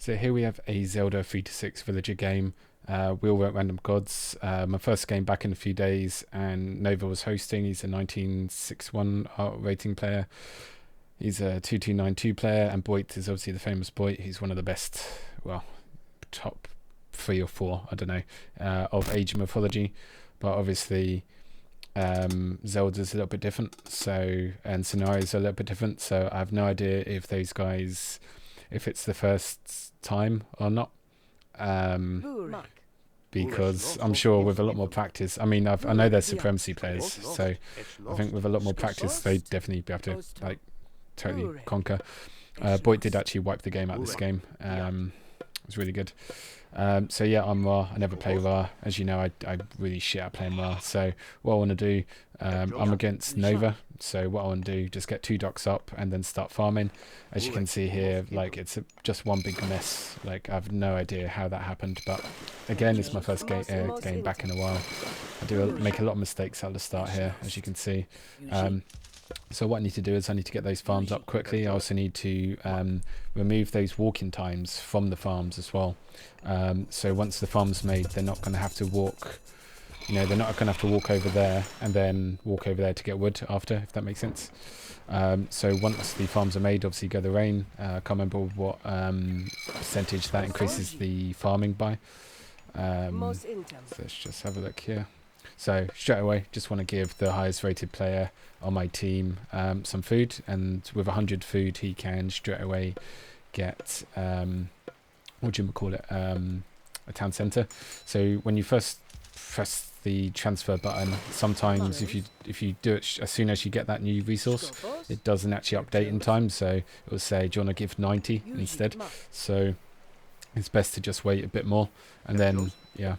So here we have a Zelda 3 to 6 villager game. We all went random gods. My first game back in a few days, and Nova was hosting. He's a 1961 art rating player. He's a 2292 player, and Boit is obviously the famous Boit. He's one of the best, well, top 3 or 4, I don't know, of age mythology. But obviously, Zelda's a little bit different, and scenarios are a little bit different. So I have no idea if those guys, if it's the first time or not. Because I'm sure with a lot more practice, I mean, I know they're supremacy players, so I think with a lot more practice, they'd definitely be able to like totally conquer. Boyd did actually wipe the game out this game. It was really good. So yeah, I'm Ra. I never play Ra. As you know, I really shit at playing Ra. So what I want to do, I'm against Nova. So what I want to do, just get 2 docks up and then start farming. As you can see here, like it's just one big mess. Like I have no idea how that happened. But again, it's my first game back in a while. I do make a lot of mistakes at the start here, as you can see. So what I need to do is I need to get those farms up quickly. I also need to remove those walking times from the farms as well. So once the farm's made, they're not going to have to walk, you know, they're not going to have to walk over there and then walk over there to get wood after, if that makes sense. So once the farms are made, obviously go the rain. I can't remember what percentage that increases the farming by. So let's just have a look here. So straight away, just want to give the highest rated player on my team some food, and with 100 food, he can straight away get what do you call it? A town centre. So when you first press the transfer button, sometimes if you do it as soon as you get that new resource, it doesn't actually update in time. So it will say, do you want to give 90 instead? So it's best to just wait a bit more, and then yeah.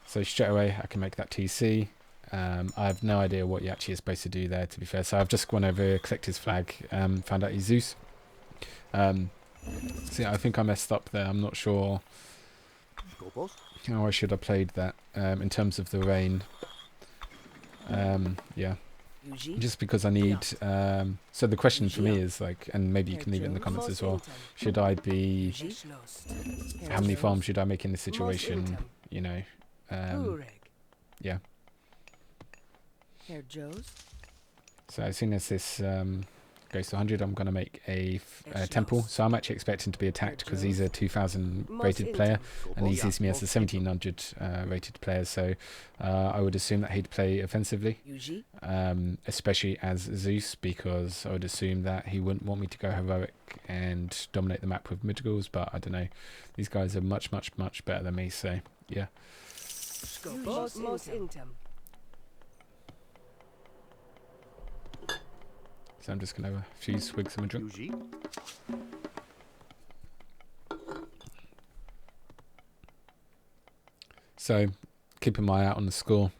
So straight away I can make that TC. I have no idea what he actually is supposed to do there, to be fair. So I've just gone over, clicked his flag, found out he's Zeus. So yeah, I think I messed up there. I'm not sure how I should have played that in terms of the rain. Yeah, just because I need... so the question for me is, like, and maybe you can leave it in the comments as well, should I be... How many farms should I make in this situation, you know? Yeah. So as soon as this goes to 100, I'm going to make a temple. So I'm actually expecting to be attacked because he's a 2000 rated player and he sees me as a 1700 rated player. So I would assume that he'd play offensively, especially as Zeus, because I would assume that he wouldn't want me to go heroic and dominate the map with mitigals. But I don't know. These guys are much, much, much better than me. So yeah. So I'm just going to have a few swigs of my drink. So keeping my eye out on the score.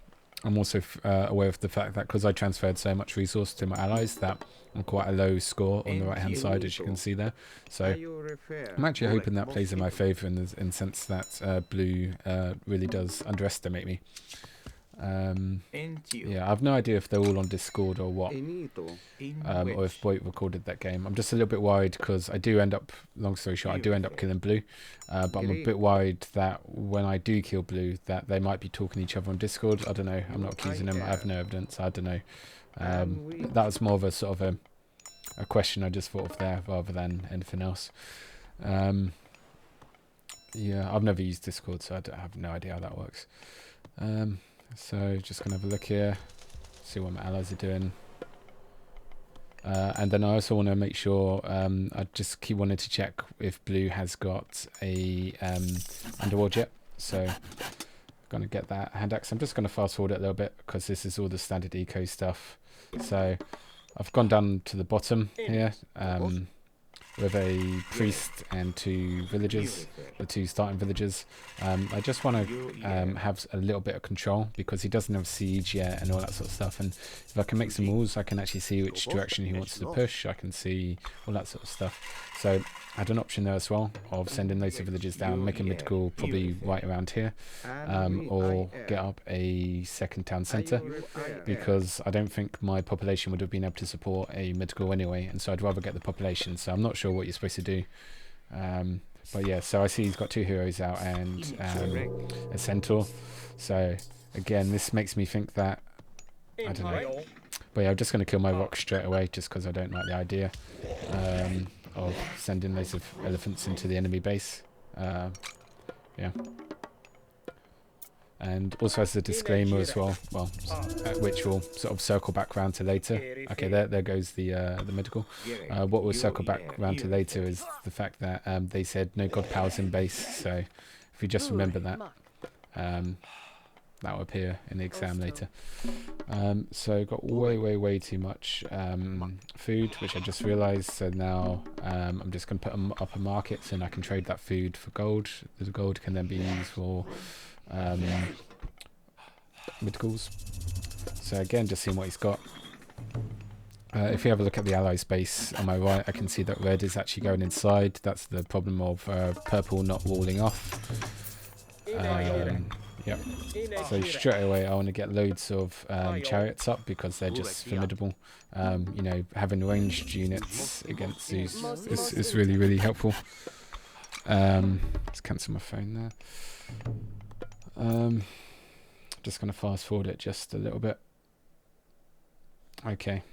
I'm also aware of the fact that because I transferred so much resource to my allies that I'm quite a low score on the right hand side, as you can see there. So I'm actually hoping that plays in my favour in the sense that blue really does underestimate me. Yeah, I have no idea if they're all on Discord or what, or if Boit recorded that game. I'm just a little bit worried because I do end up, long story short, I do end up killing blue, but I'm a bit worried that when I do kill blue, that they might be talking to each other on Discord. I don't know. I'm not accusing them. I have no evidence. I don't know. That was more of a sort of a question I just thought of there rather than anything else. Yeah, I've never used Discord, so I have no idea how that works. So just gonna have a look here, see what my allies are doing, and then I also want to make sure I just keep wanting to check if blue has got a underworld yet. So I'm gonna get that hand axe. I'm just gonna fast forward it a little bit because this is all the standard eco stuff. So I've gone down to the bottom here with a priest and 2 villagers, the 2 starting villagers. I just want to have a little bit of control because he doesn't have siege yet and all that sort of stuff. And if I can make some walls, I can actually see which direction he wants to push. I can see all that sort of stuff. So I had an option there as well of sending those 2 villagers down, make a mythical probably right around here, or get up a second town centre, because I don't think my population would have been able to support a mythical anyway, and so I'd rather get the population. So I'm not sure what you're supposed to do. But yeah, so I see he's got 2 heroes out and a centaur. So again, this makes me think that, I don't know. But yeah, I'm just going to kill my rock straight away just because I don't like the idea of sending loads of elephants into the enemy base. Yeah. And also as a disclaimer as well, which will sort of circle back round to later. Okay, there goes the medical. What we'll circle back round to later is the fact that they said no god powers in base. So if you just remember that, that will appear in the exam later. So got way too much food, which I just realised. So now I'm just going to put up a market, and I can trade that food for gold. The gold can then be used for medicals. So again, just seeing what he's got. If you have a look at the allies base on my right, I can see that red is actually going inside. That's the problem of purple not walling off. Yep. So straight away I want to get loads of chariots up because they're just formidable. You know, having ranged units against Zeus is really helpful. Let's cancel my phone there. Just going to fast forward it just a little bit. Okay.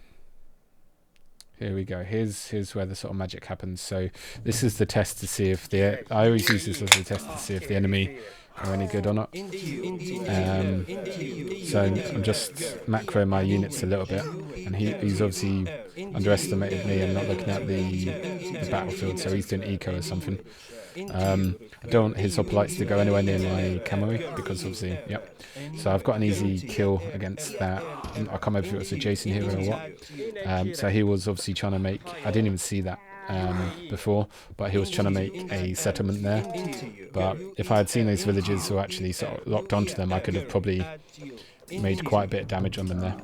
Here we go. Here's where the sort of magic happens. So this is the test to see if I always use this as a test to see if the enemy are any good or not. So I'm just macro my units a little bit, and he's obviously underestimated me and not looking at the battlefield, so he's doing eco or something. I don't want his hoplites to go anywhere near my cavalry because obviously, yep. So I've got an easy kill against that. I can't remember if it was a Jason hero or what. So he was obviously trying to make, I didn't even see that before, but he was trying to make a settlement there. But if I had seen those villagers who actually sort of locked onto them, I could have probably made quite a bit of damage on them there.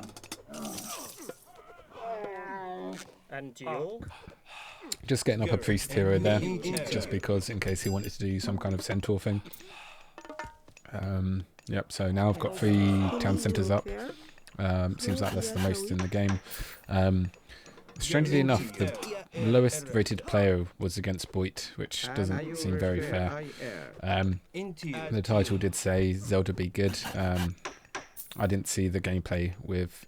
Just getting up a priest hero there, just because in case he wanted to do some kind of centaur thing. Yep, so now I've got 3 town centres up. Seems like that's the most in the game. Strangely enough, the lowest rated player was against Boit, which doesn't seem very fair. The title did say Zelda be good. I didn't see the gameplay with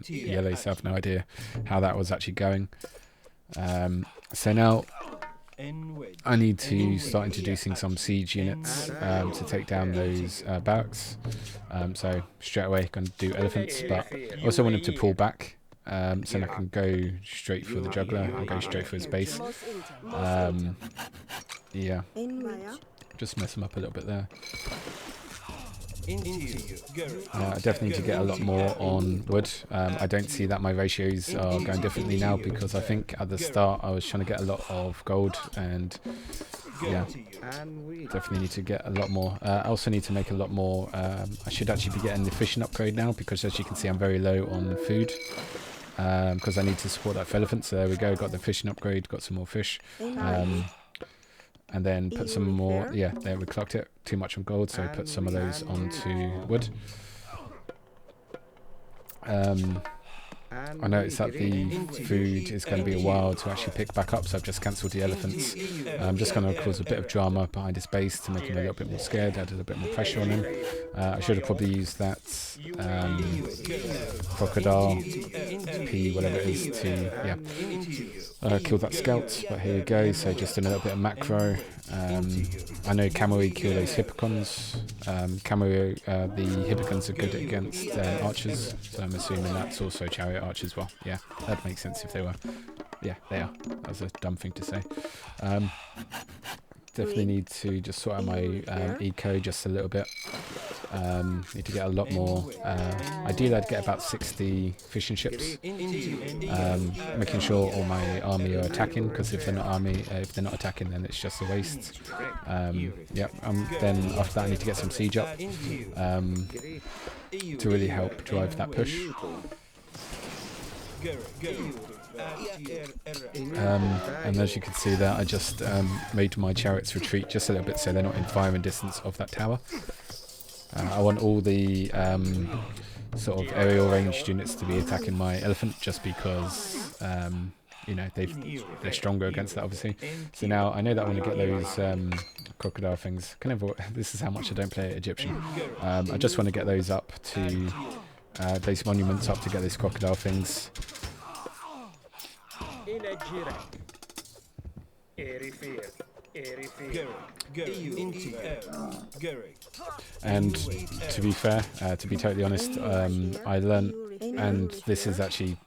yellow, so I have no idea how that was actually going. So now I need to start introducing some siege units to take down those barracks. So straight away going to do elephants, but I also want him to pull back so I can go straight for the juggler and go straight for his base. Yeah, just mess him up a little bit there. I definitely need to get a lot more on wood. I don't see that my ratios are going differently now because I think at the start I was trying to get a lot of gold, and yeah, definitely need to get a lot more. I also need to make a lot more. I should actually be getting the fishing upgrade now because as you can see I'm very low on food because I need to support that for elephant. So there we go, got the fishing upgrade, got some more fish. And then put some more, yeah, there we clocked it, too much on gold, so put some of those onto wood. I noticed that the food is going to be a while to actually pick back up, so I've just cancelled the elephants. I'm just going to cause a bit of drama behind his base to make him a little bit more scared, added a bit more pressure on him. I should have probably used that crocodile P, whatever it is, to, yeah, kill that scout, but here we go. So just a little bit of macro. I know cavalry kill those hippocons. Cavalry, the hippocons are good against archers, so I'm assuming that's also chariot archers. Well, yeah, that makes sense if they were. Yeah, they are. That was a dumb thing to say. Definitely need to just sort out my eco just a little bit. Need to get a lot more. Ideally I'd get about 60 fishing ships. Making sure all my army are attacking, because if they're not attacking, then it's just a waste. Then after that I need to get some siege up to really help drive that push. And as you can see there, I just made my chariots retreat just a little bit so they're not in firing distance of that tower. I want all the sort of aerial ranged units to be attacking my elephant, just because you know, they're stronger against that, obviously. So now I know that I want to get those crocodile things. This is how much I don't play Egyptian. I just want to get those up to those monuments up to get those crocodile things. And to be fair, to be totally honest, I learned, and this is actually,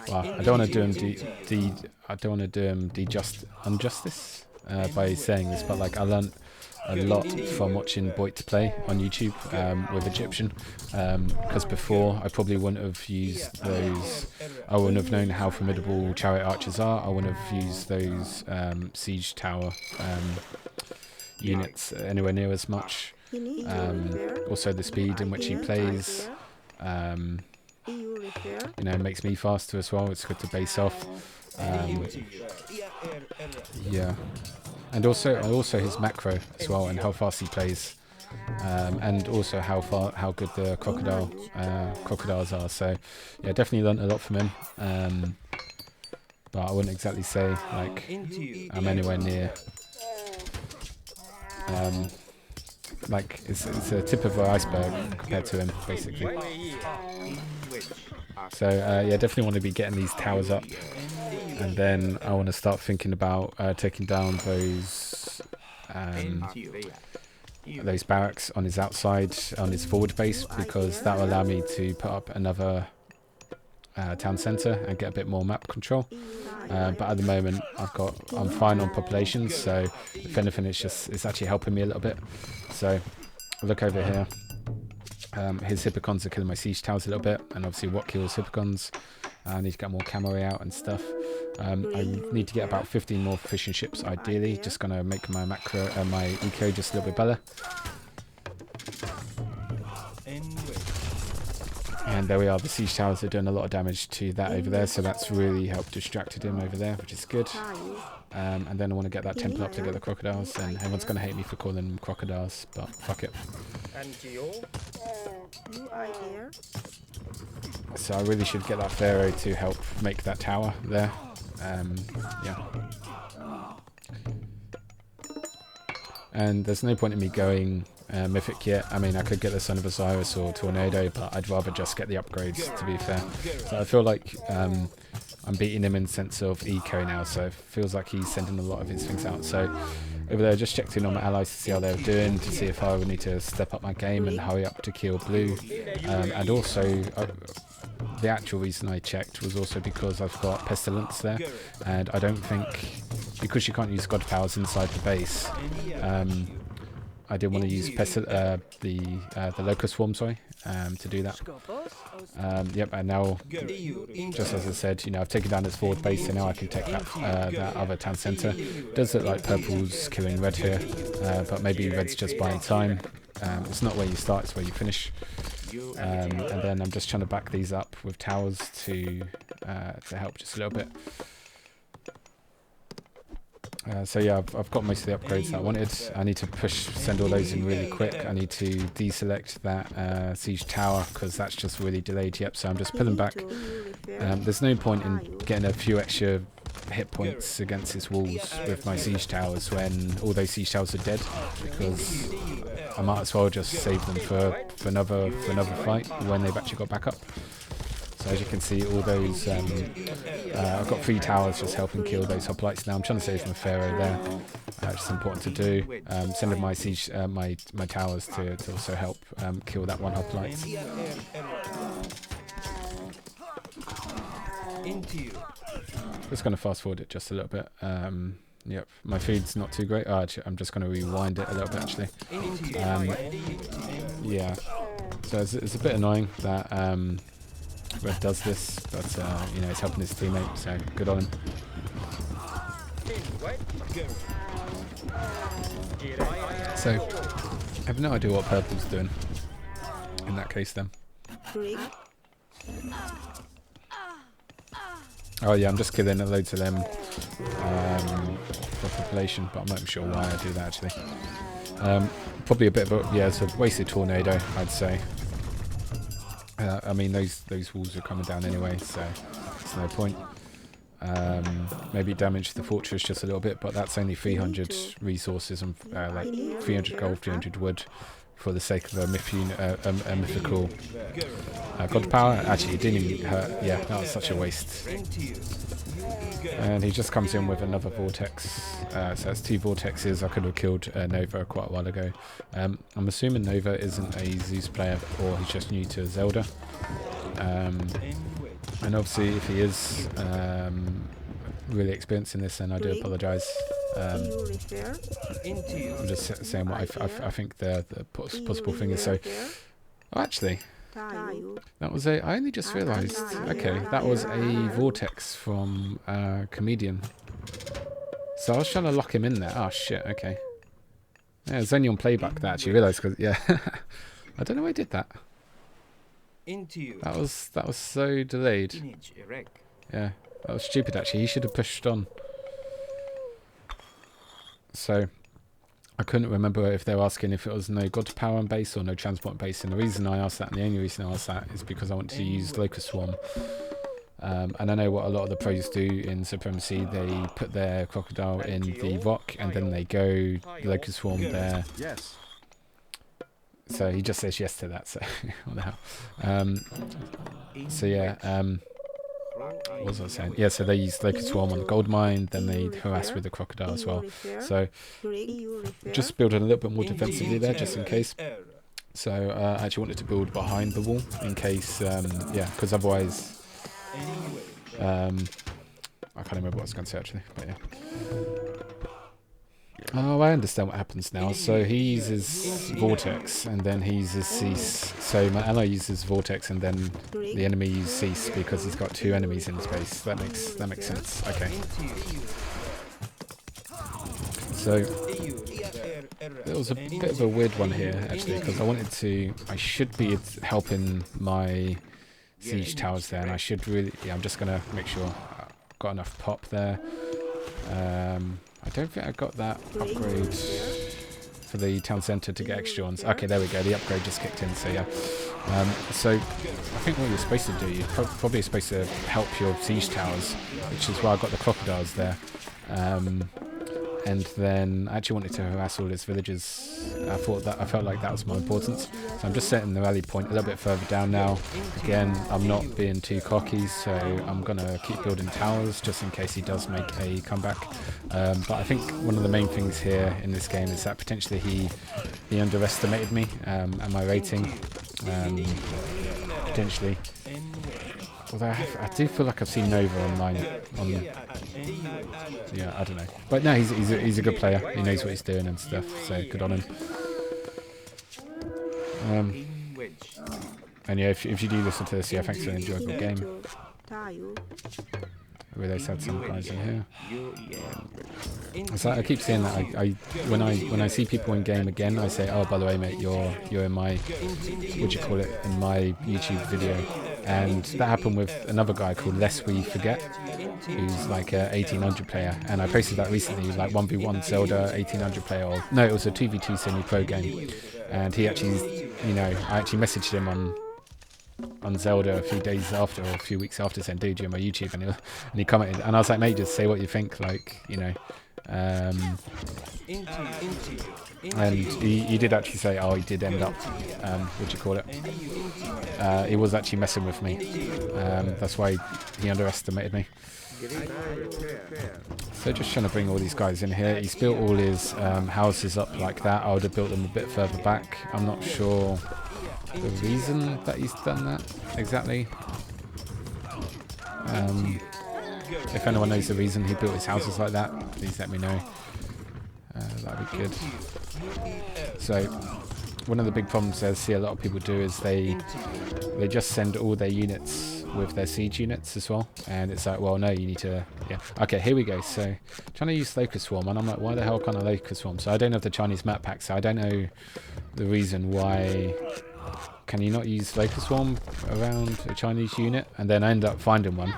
well, I don't want to do him injustice by saying this, but like I learned a lot from watching Boit play on YouTube with Egyptian, because before I probably wouldn't have used those. I wouldn't have known how formidable chariot archers are. I wouldn't have used those siege tower units anywhere near as much. Also the speed in which he plays, you know, makes me faster as well. It's good to base off. Yeah, and also his macro as well, and how fast he plays, and also how good the crocodiles are. So yeah, definitely learnt a lot from him. But I wouldn't exactly say like I'm anywhere near. Like it's a tip of the iceberg compared to him, basically. So yeah, definitely want to be getting these towers up, and then I want to start thinking about taking down those barracks on his outside, on his forward base, because that will allow me to put up another town centre and get a bit more map control. But at the moment I'm fine on populations, so if anything it's actually helping me a little bit. So look over here, his hippocons are killing my siege towers a little bit, and obviously what kills hippocons, I need to get more cavalry out and stuff. I need to get about 15 more fishing ships ideally, just gonna make my macro my eco just a little bit better. And there we are, the siege towers are doing a lot of damage to that over there, so that's really helped distracted him over there, which is good. And then I want to get that temple up to get the crocodiles, and everyone's going to hate me for calling them crocodiles, but fuck it. So I really should get that pharaoh to help make that tower there. Yeah. And there's no point in me going mythic yet. I mean, I could get the Son of Osiris or Tornado, but I'd rather just get the upgrades, to be fair. So I feel like I'm beating him in sense of eco now, so it feels like he's sending a lot of his things out. So over there, just checked in on my allies to see how they were doing, to see if I would need to step up my game and hurry up to kill blue. And also, the actual reason I checked was also because I've got Pestilence there, and I don't think, because you can't use God powers inside the base, I did want to use the Locust Swarm, to do that. Yep, and now, just as I said, you know, I've taken down this forward base, so now I can take that other town centre. Does look like purple's killing red here, but maybe red's just buying time. It's not where you start, it's where you finish. And then I'm just trying to back these up with towers to help just a little bit. So yeah, I've got most of the upgrades that I wanted. I need to send all those in really quick. I need to deselect that siege tower because that's just really delayed. Yep, so I'm just pulling back. There's no point in getting a few extra hit points against his walls with my siege towers when all those siege towers are dead, because I might as well just save them for another fight when they've actually got back up. So as you can see, all those I've got 3 towers just helping kill those hoplites now. I'm trying to save my pharaoh there, which is important to do. Sending my siege my towers to also help kill that one hoplite. Just going to fast forward it just a little bit. Yep, my feed's not too great. I'm just going to rewind it a little bit actually. Yeah, so it's a bit annoying that Red does this, but you know, he's helping his teammate, so good on him. So I have no idea what purple's doing in that case then. Oh yeah, I'm just killing loads of them for population, but I'm not sure why I do that actually. Probably a bit of it's a wasted tornado, I'd say. I mean, those walls are coming down anyway, so there's no point. maybe damage the fortress just a little bit, but that's only 300 resources and like 300 gold, 300 wood for the sake of a mythical god power. Actually, it didn't even hurt. Yeah, that was such a waste. And he just comes in with another vortex. So that's 2 vortexes. I could have killed Nova quite a while ago. I'm assuming Nova isn't a Zeus player, or he's just new to Zelda. And obviously, if he is really experienced in this, then I do apologise. I'm just saying what I think the possible thing is. So, oh, actually, that was a. I only just realised. Okay, that was a vortex from Comedian. So I was trying to lock him in there. Oh shit. Okay. Yeah, it's only on playback that I actually realised. Because yeah, I don't know why I did that. That was so delayed. Yeah, that was stupid actually. He should have pushed on. So I couldn't remember if they were asking if it was no god power on base or no transport on base. And the reason I asked that, and the only reason I asked that, is because I want to use Locust Swarm. And I know what a lot of the pros do in Supremacy. They put their crocodile in the rock and then they go Locust Swarm there. Yes. So he just says yes to that. So what the hell? So yeah. What was I saying? Yeah. So they use Locust Swarm on the gold mine. Then they harass with the crocodile as well. So just building a little bit more defensively there, just in case. So I actually wanted to build behind the wall in case. Yeah, because otherwise. I can't remember what I was going to say actually, but yeah. Oh, I understand what happens now. So he uses Vortex and then he uses Cease. So my ally uses Vortex and then the enemy uses Cease because he's got 2 enemies in his base. That makes sense. Okay. So it was a bit of a weird one here actually, because I should be helping my siege towers there, and I should really. Yeah, I'm just gonna make sure I've got enough pop there. I don't think I got that upgrade for the town centre to get extra ones. Okay, there we go. The upgrade just kicked in. So yeah. So I think what you're supposed to do, you're probably supposed to help your siege towers, which is why I got the crocodiles there. And then I actually wanted to harass all his villagers. I felt like that was more important. So I'm just setting the rally point a little bit further down now. Again, I'm not being too cocky, so I'm gonna keep building towers just in case he does make a comeback. But I think one of the main things here in this game is that potentially he underestimated me and my rating. Potentially. Although I do feel like I've seen Nova online. Yeah, I don't know. But no, he's a good player. He knows what he's doing and stuff. So good on him. And yeah, if you do listen to this, yeah, thanks for an enjoyable game. We always had some guys in here. So I keep saying that when I see people in game again, I say, oh, by the way, mate, you're in my in my YouTube video. And that happened with another guy called Lest We Forget, who's like a 1800 player. And I posted that recently, like 1v1 Zelda 1800 player. Or, no, it was a 2v2 semi-pro game. And he actually, I actually messaged him on Zelda a few days after, or a few weeks after, saying, dude, you're on my YouTube. And he commented. And I was like, mate, just say what you think. Like, and he did actually say, oh, he did end up, he was actually messing with me. That's why he underestimated me. So just trying to bring all these guys in here. He's built all his houses up like that. I would have built them a bit further back. I'm not sure the reason that he's done that exactly. If anyone knows the reason he built his houses like that, please let me know. That'd be good. So one of the big problems I see a lot of people do is they just send all their units with their siege units as well, and it's like, well, no, you need to, yeah. Okay, here we go. So trying to use Locust Swarm, and I'm like, why the hell can't I Locust Swarm? So I don't have the Chinese map pack, so I don't know the reason why. Can you not use Locust Swarm around a Chinese unit? And then I end up finding one.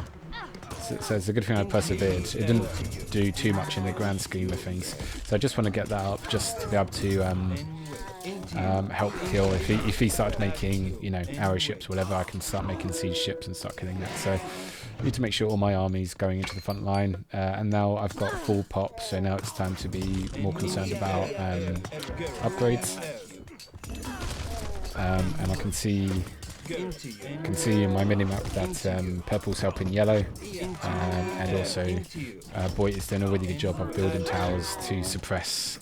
so it's a good thing I persevered. It didn't do too much in the grand scheme of things. So I just want to get that up just to be able to help kill. If he started making, you know, arrow ships, whatever, I can start making siege ships and start killing that. So I need to make sure all my army's going into the front line. And now I've got full pop, so now it's time to be more concerned about upgrades. And I can see in my minimap that purple's helping yellow, and also Boit is doing a really good job of building towers to suppress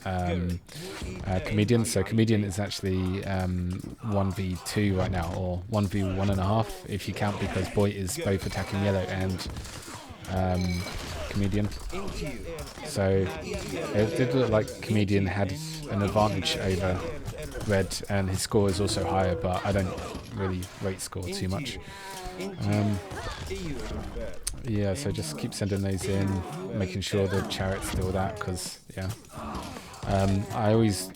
Comedian. So Comedian is actually 1v2 right now, or 1v1.5 if you count, because Boit is both attacking yellow and Comedian. So it did look like Comedian had an advantage over red, and his score is also higher, but I don't really rate score too much. Yeah, so just keep sending those in, making sure the chariots do all that, because yeah, I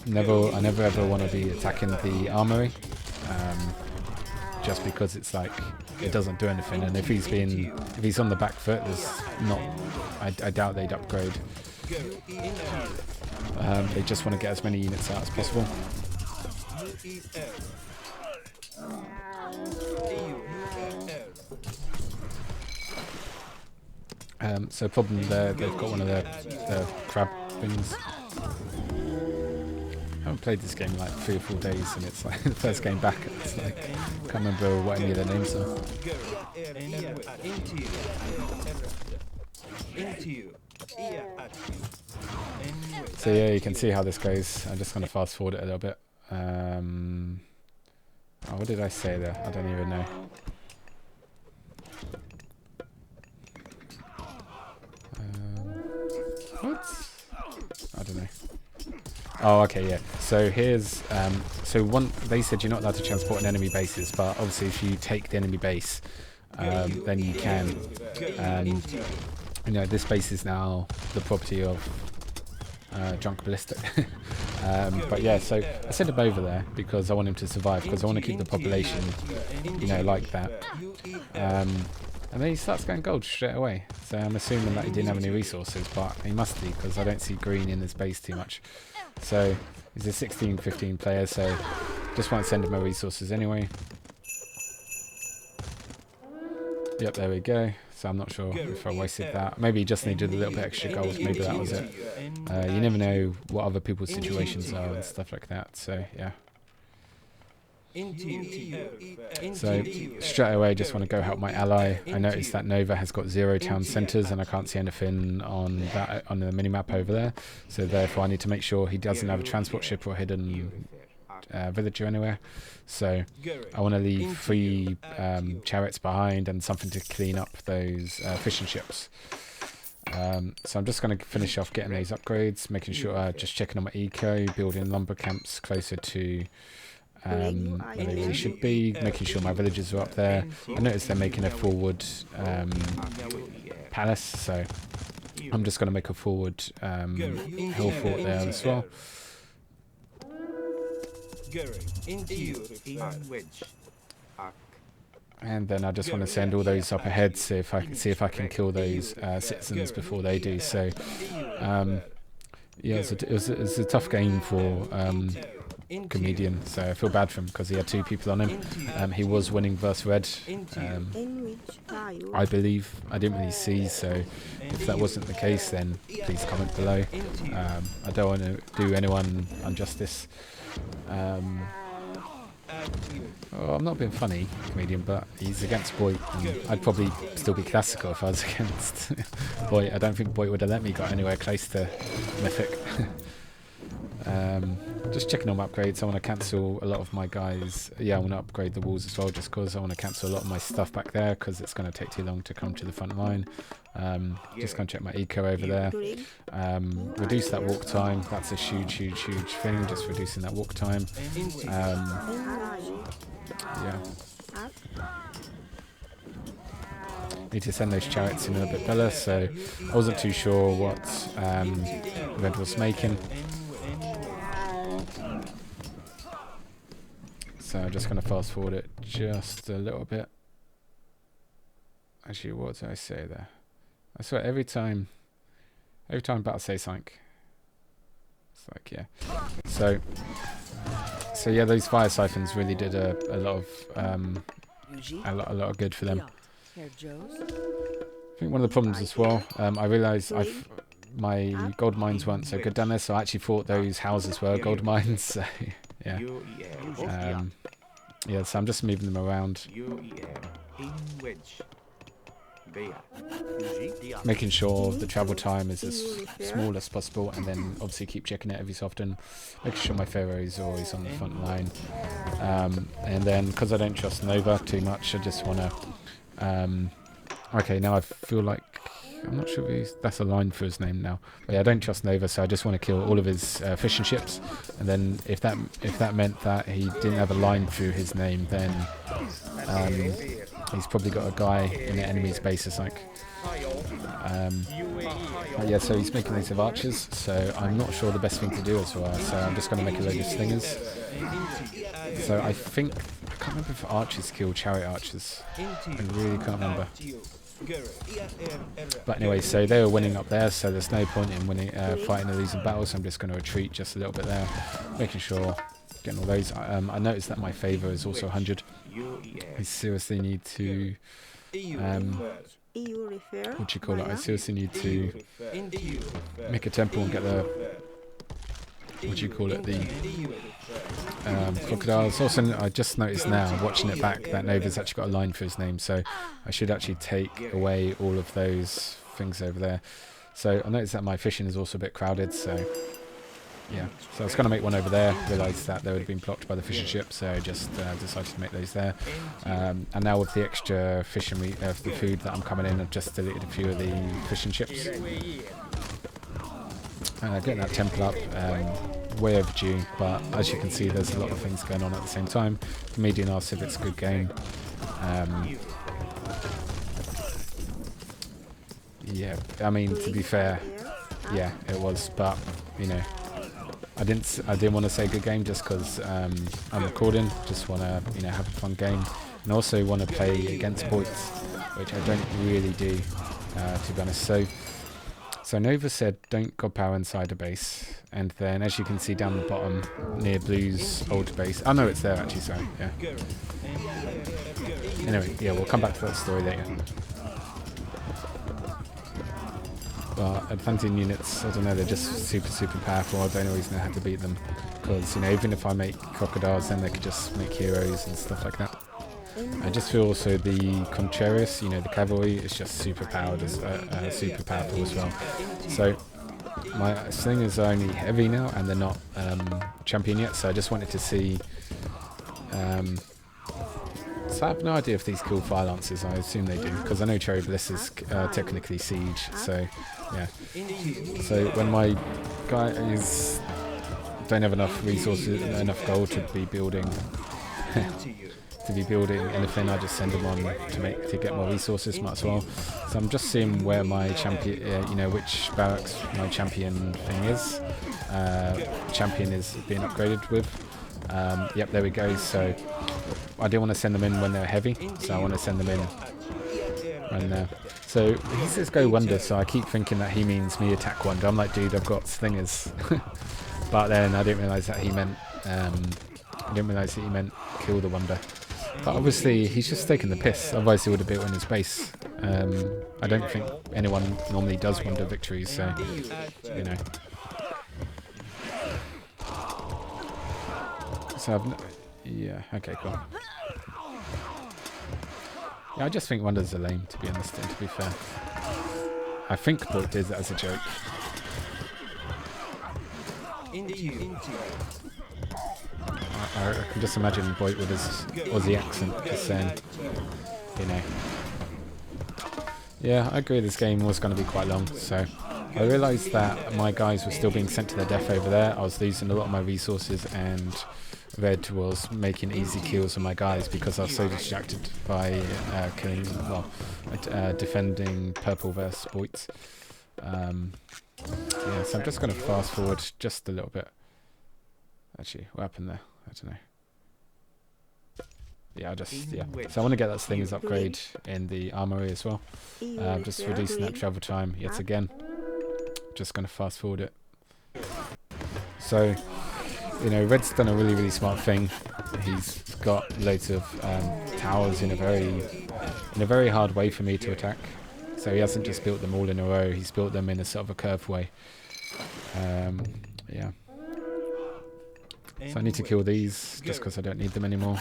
never ever want to be attacking the armory, just because it's like it doesn't do anything, and if he's on the back foot, there's not. I doubt they'd upgrade. They just want to get as many units out as possible. So problem there, they've got one of their crab things. I haven't played this game in like 3 or 4 days, and it's like the first game back. It's like I can't remember what any of their names are. So yeah, you can see how this goes. I'm just going to fast forward it a little bit. Oh, what did I say there? I don't even know. What? I don't know. Oh, okay, yeah. So here's they said you're not allowed to transport an enemy bases, but obviously if you take the enemy base, then you can. You know, this base is now the property of Drunk Ballistic. But yeah, so I sent him over there because I want him to survive, because I want to keep the population, you know, like that. And then he starts going gold straight away. So I'm assuming that he didn't have any resources, but he must be, because I don't see green in his base too much. So he's a 16-15 player, so just want to send him my resources anyway. Yep, there we go. So I'm not sure if I wasted that. Maybe he just needed a little bit extra gold. Maybe that was it. You never know what other people's situations are and stuff like that. So yeah. So straight away, just want to go help my ally. I noticed that Nova has got 0 town centres, and I can't see anything on the minimap over there. So therefore, I need to make sure he doesn't have a transport ship or hidden villager anywhere. So I want to leave 3 chariots behind and something to clean up those fishing ships. So I'm just going to finish off getting those upgrades, making sure, just checking on my eco, building lumber camps closer to where they really should be, making sure my villagers are up there. I noticed they're making a forward palace, so I'm just going to make a forward hill fort there as well. And then I just want to send all those up ahead, see if I can kill those citizens before they do. So yeah, it was a tough game for Comedian, so I feel bad for him because he had 2 people on him. He was winning versus red, I believe. I didn't really see, so if that wasn't the case, then please comment below. I don't want to do anyone injustice. Well, I'm not being funny, Comedian, but he's against Boit, and I'd probably still be classical if I was against Boit. I don't think Boit would have let me got anywhere close to Mythic. Just checking on my upgrades. I want to cancel a lot of my guys. Yeah, I want to upgrade the walls as well, just because I want to cancel a lot of my stuff back there, because it's going to take too long to come to the front line. Just going to check my eco over there. Reduce that walk time. That's a huge thing, just reducing that walk time. Yeah. Need to send those chariots in a bit better, so I wasn't too sure what red was making. So I'm just going to fast forward it just a little bit. Actually, what did I say there? I swear every time I'm about to say something, it's like, yeah. So yeah, those fire siphons really did a lot of good for them. I think one of the problems as well, I realised my gold mines weren't so good down there, so I actually thought those houses were gold mines. So yeah, yeah. So I'm just moving them around, making sure the travel time is as small as possible, and then obviously keep checking it every so often, making sure my pharaoh is always on the front line. And then because I don't trust Nova too much, I just want to. Okay, now I feel like I'm not sure if that's a line for his name now. But yeah, I don't trust Nova, so I just want to kill all of his fishing ships. And then if that meant that he didn't have a line through his name, then he's probably got a guy in the enemy's base or something. Yeah, so he's making loads of archers, so I'm not sure the best thing to do as well. So I'm just going to make a load of slingers. So I can't remember if archers kill chariot archers. I really can't remember. But anyway, so they were winning up there, so there's no point in fighting a losing battle, so I'm just going to retreat just a little bit there, making sure, getting all those. I noticed that my favour is also 100. I seriously need to, what do you call it? I seriously need to make a temple and get the, what do you call it? The crocodiles. Also, I just noticed now, watching it back, that Nova's actually got a line for his name, so I should actually take away all of those things over there. So I noticed that my fishing is also a bit crowded, so yeah. So I was going to make one over there, realised that they would have been blocked by the fishing ship, so I just decided to make those there. And now with the extra fishing the food that I'm coming in, I've just deleted a few of the fishing ships. Getting that temple up, way overdue, but as you can see, there's a lot of things going on at the same time. The Median asked if it's a good game. Yeah, I mean, to be fair, yeah, it was, but you know, I didn't want to say good game just because I'm recording. Just want to have a fun game, and also want to play against Boit, which I don't really do, to be honest. So Nova said don't god power inside a base, and then as you can see down the bottom near Blue's old base, oh no, it's there actually, sorry, yeah. Anyway, yeah, we'll come back to that story later. But Atlantean units, I don't know, they're just super powerful. I don't always know how to beat them, because even if I make crocodiles, then they could just make heroes and stuff like that. I just feel also the Contrarius, the cavalry, is just super powerful as well. So my slingers are only heavy now, and they're not champion yet. So I just wanted to see. So I have no idea if these kill fire lancers. I assume they do, because I know Cherry Bliss is technically siege. So yeah. So when my guys don't have enough resources, enough gold to be building. Anything, I just send them on to get more resources, might as well. So I'm just seeing where my champion, which barracks my champion thing is. Champion is being upgraded with. Yep, there we go. So I do want to send them in when they're heavy, so I want to send them in when they're... So he says go wonder, so I keep thinking that he means me attack wonder. I'm like, dude, I've got slingers. But then I didn't realise that he meant kill the wonder. But obviously he's just taking the piss, otherwise he would have built in his base. I don't think anyone normally does wonder victories, so So yeah, okay, cool. Yeah, I just think wonders are lame, to be honest, and to be fair. I think Boit did that as a joke. I can just imagine Boit with his Aussie accent just saying, Yeah, I agree this game was going to be quite long, so I realised that my guys were still being sent to their death over there. I was losing a lot of my resources, and Red was making easy kills on my guys because I was so distracted by defending Purple versus Boit. Yeah, so I'm just going to fast forward just a little bit. Actually, what happened there? I don't know. yeah, so I want to get that Slinger's upgrade in the armory as well. Just reducing that travel time yet again. Just going to fast forward it. So, you know, Red's done a really smart thing. He's got loads of towers in a very hard way for me to attack. So he hasn't just built them all in a row, he's built them in a sort of a curved way. Yeah. So I need to kill these just because I don't need them anymore.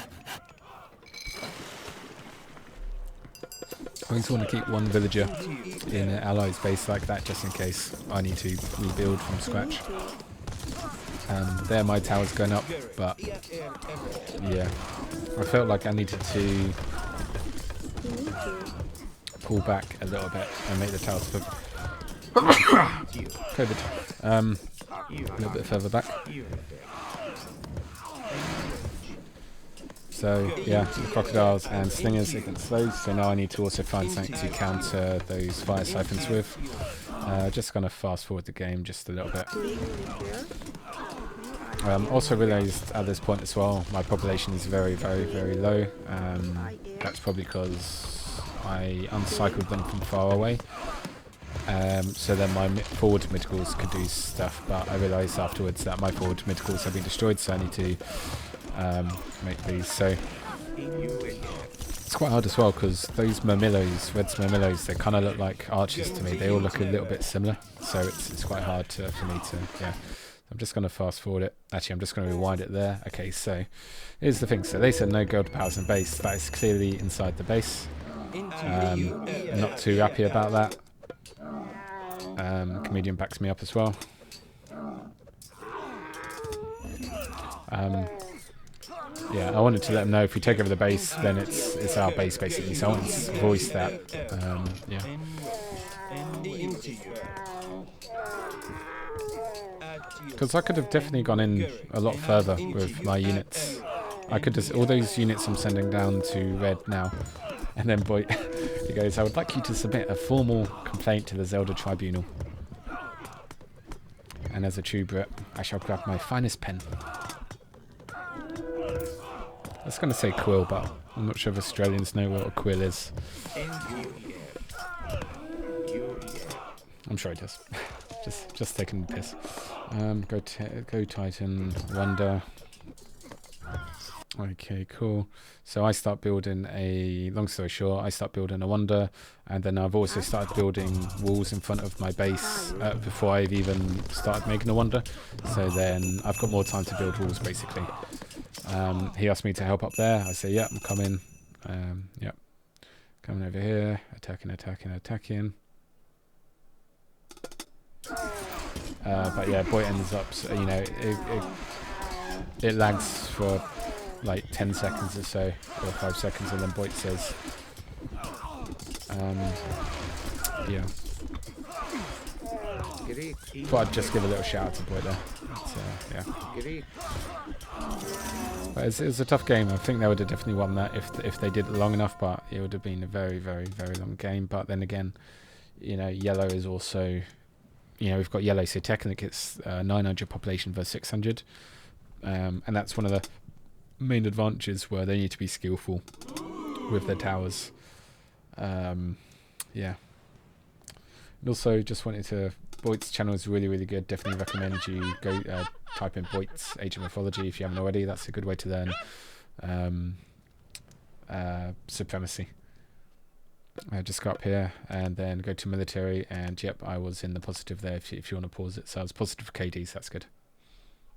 I also want to keep one villager in an ally's base like that just in case I need to rebuild from scratch. There my tower's going up, but yeah, I felt like I needed to pull back a little bit and make the towers COVID. A little bit further back. So yeah, the crocodiles and slingers against those. So now I need to also find something to counter those fire siphons with. Just gonna fast forward the game just a little bit. Also realised at this point as well, my population is very low. That's probably because I uncycled them from far away. So then my forward mythicals could do stuff, but I realised afterwards that my forward mythicals have been destroyed, so I need to make these. So it's quite hard as well because those Murmillos, Red's Murmillos, they kind of look like archers to me. They all look a little bit similar, so it's quite hard for me to, yeah. I'm just going to fast forward it. Actually, I'm just going to rewind it there. Okay, so here's the thing. So they said no gold powers in base. That is clearly inside the base. I'm not too happy about that. Comedian backs me up as well. Yeah, I wanted to let them know if we take over the base, then it's our base basically. So I want to voice that. Yeah. Because I could have definitely gone in a lot further with my units. I could just, all those units I'm sending down to Red now. And then Boit, he goes, I would like you to submit a formal complaint to the Zelda Tribunal. And as a true Brit, I shall grab my finest pen. I was going to say quill, but I'm not sure if Australians know what a quill is. I'm sure it does. just taking the piss. Go Titan, Wonder. Okay, cool. So I start building long story short, I start building a Wonder, and then I've also started building walls in front of my base before I've even started making a Wonder. So then I've got more time to build walls basically. He asked me to help up there. I say, yeah, I'm coming. Yep. Coming over here, attacking. But yeah, Boit ends up, so, you know, it lags for like 10 seconds or so, or 5 seconds, and then Boit says, yeah. Thought I'd just give a little shout out to Boit there. But, yeah. But it was a tough game. I think they would have definitely won that if they did it long enough, but it would have been a very long game. But then again, you know, yellow is also, you know, we've got yellow, so technically it's 900 population versus 600. And that's one of the main advantages where they need to be skillful with their towers. Yeah. And also just wanted to, Boit's channel is really good. Definitely recommend you go type in Boit's Age of Mythology if you haven't already. That's a good way to learn supremacy. Just go up here and then go to military, and yep, I was in the positive there if you want to pause it. So I was positive for KDs, that's good.